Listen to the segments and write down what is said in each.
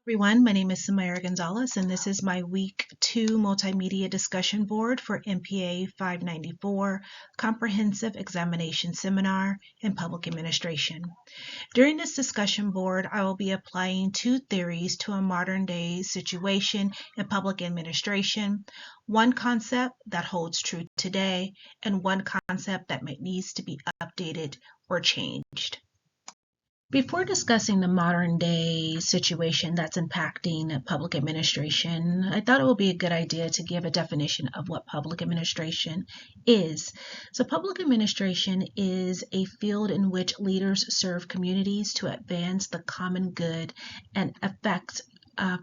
Everyone, my name is Samira Gonzalez, and this is my Week 2 Multimedia Discussion Board for MPA 594 Comprehensive Examination Seminar in Public Administration. During this discussion board, I will be applying two theories to a modern-day situation in public administration, one concept that holds true today, and one concept that needs to be updated or changed. Before discussing the modern day situation that's impacting public administration, I thought it would be a good idea to give a definition of what public administration is. So public administration is a field in which leaders serve communities to advance the common good and affect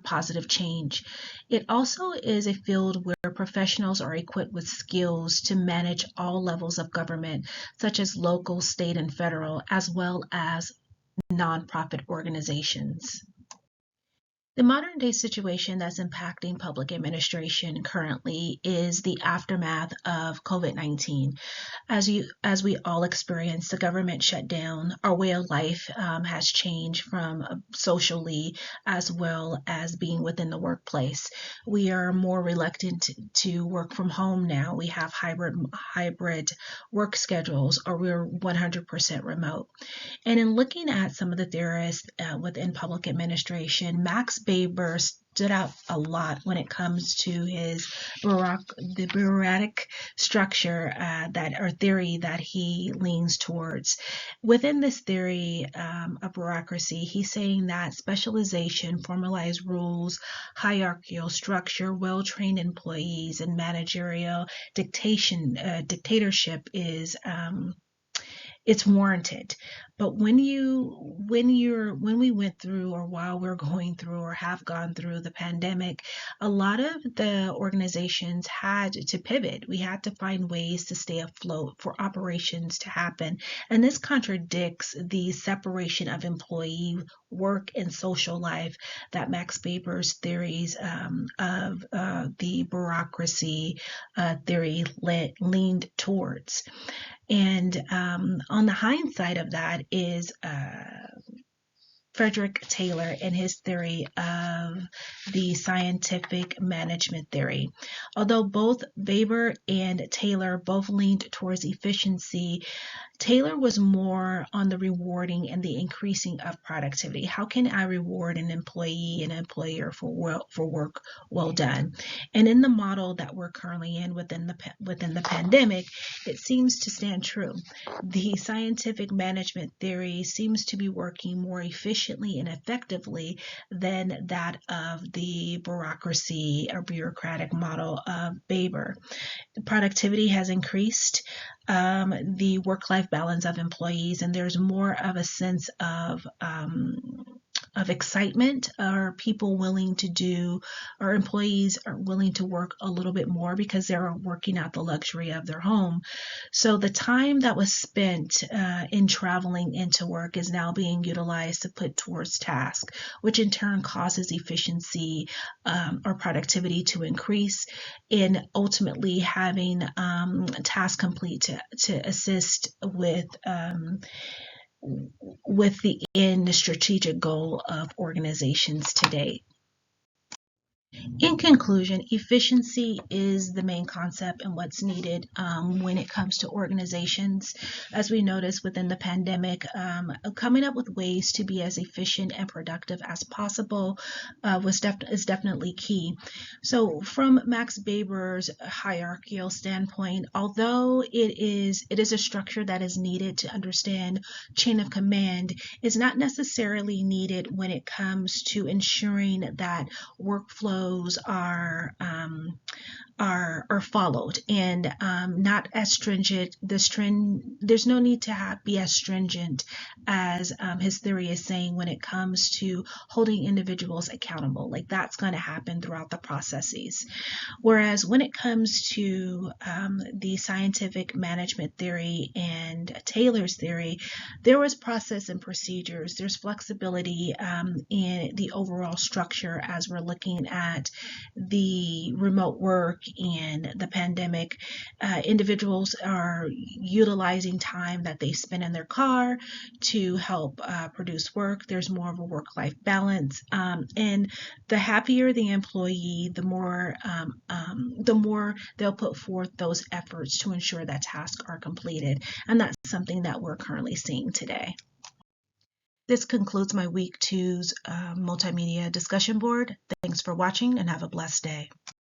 positive change. It also is a field where professionals are equipped with skills to manage all levels of government, such as local, state, and federal, as well as nonprofit organizations. The modern day situation that's impacting public administration currently is the aftermath of COVID-19. As we all experience, the government shutdown, our way of life has changed from socially as well as being within the workplace. We are more reluctant to work from home now. We have hybrid work schedules, or we're 100% remote. And in looking at some of the theorists within public administration, Max Weber stood out a lot when it comes to his the bureaucratic structure or theory that he leans towards. Within this theory of bureaucracy, he's saying that specialization, formalized rules, hierarchical structure, well-trained employees, and managerial dictatorship is it's warranted. But when we went through, or while we're going through or have gone through the pandemic, a lot of the organizations had to pivot. We had to find ways to stay afloat for operations to happen. And this contradicts the separation of employee work and social life that Max Weber's theories of the bureaucracy theory leaned towards. And on the hindsight of that is Frederick Taylor and his theory of the scientific management theory. Although both Weber and Taylor both leaned towards efficiency, Taylor was more on the rewarding and the increasing of productivity. How can I reward an employee and employer for work well done? And in the model that we're currently in within the pandemic, it seems to stand true. The scientific management theory seems to be working more efficiently and effectively than that of the bureaucracy or bureaucratic model of Weber. Productivity has increased, the work-life balance of employees, and there's more of a sense of excitement. Are people willing to do, or employees are willing to work a little bit more because they're working out the luxury of their home. So the time that was spent in traveling into work is now being utilized to put towards tasks, which in turn causes efficiency or productivity to increase, in ultimately having tasks complete to assist with the end strategic goal of organizations today. In conclusion, efficiency is the main concept and what's needed when it comes to organizations. As we noticed within the pandemic, coming up with ways to be as efficient and productive as possible is definitely key. So from Max Weber's hierarchical standpoint, although it is a structure that is needed to understand chain of command, is not necessarily needed when it comes to ensuring that workflows are followed and not as stringent. There's no need to be as stringent as his theory is saying when it comes to holding individuals accountable. Like that's going to happen throughout the processes. Whereas when it comes to the scientific management theory and Taylor's theory, there was process and procedures. There's flexibility in the overall structure as we're looking at at the remote work and the pandemic, individuals are utilizing time that they spend in their car to help produce work. There's more of a work-life balance, and the happier the employee, the more they'll put forth those efforts to ensure that tasks are completed, and that's something that we're currently seeing today. This concludes my week two's multimedia discussion board. Thanks for watching and have a blessed day.